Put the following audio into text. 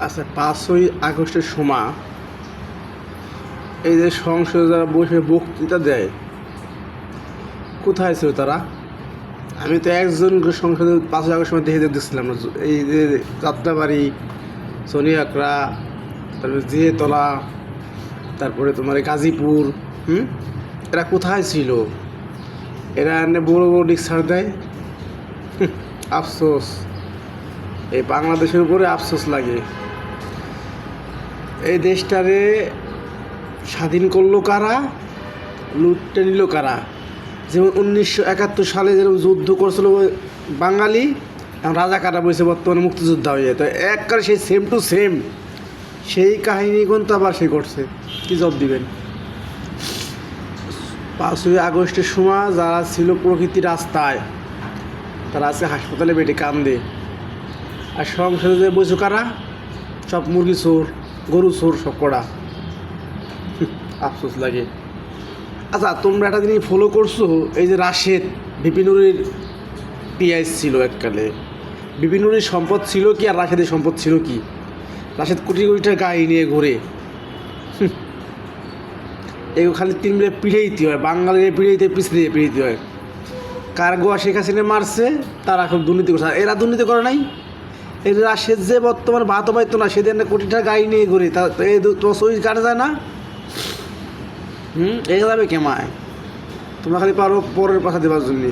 আচ্ছা, 5ই আগস্টের সময় এই যে সংসদে যারা বসে বক্তৃতা দেয়, কোথায় ছিল তারা? আমি তো একজনকে সংসদে 5ই আগস্ট সময় দেখে দেখছিলাম না। এই যে যাত্রাবাড়ি, সোনিয়া আকরা, তারপরে জিয়াতলা, তারপরে তোমার গাজীপুর, এরা কোথায় ছিল? এরা এনে বড় বড় ডিক্সার দেয়। আফসোস, এই বাংলাদেশের উপরে আফসোস লাগে। এই দেশটারে স্বাধীন করলো কারা, লুটে নিল কারা? যেমন 1971 সালে যেরকম যুদ্ধ করছিল বাঙালি, এখন রাজাকাররা বসে বর্তমানে মুক্তিযোদ্ধা হয়ে যায়। তো একবারে সেই সেম টু সেম সেই কাহিনী কিন্তু আবার সে করছে। কী জব দিবেন? 5ই আগস্টের সময় যারা ছিল প্রকৃতি রাস্তায়, তারা আছে হাসপাতালে বেটে কান্দে। আর সংসদে যে বসে কারা? সব মুরগি চোর, গরু চোর, সব করা। আফসোস লাগে। আচ্ছা, তোমরা একটা জিনিস ফলো করছো, এই যে রাশেদ বিপিনুরের পিআইস ছিল এককালে। বিপিনুরের সম্পদ ছিল কি আর রাশেদের সম্পদ ছিল কি? রাশেদ কোটি কোটি টাকা গাড়ি নিয়ে ঘুরে। এগুলো খালি 3 মিনিট পিড়েইতে হয়, বাঙালির পিড়েইতে পিছড়ে পিড়েইতে হয়। কার গোয়া শেখ হাসিনা মারছে, তারা এখন দুর্নীতি করছে। এরা দুর্নীতি করে নাই? এই রাশেদ যে বর্তমানে ভাতও পাইতো না, সেদিন কোটি টাকা গাড়ি নিয়ে ঘুরে, তা এই তোমার শরীর কাটে যায় না? এই যাবে কেমায়? তোমরা খালি পারো পরের পাশা দেওয়ার জন্যে।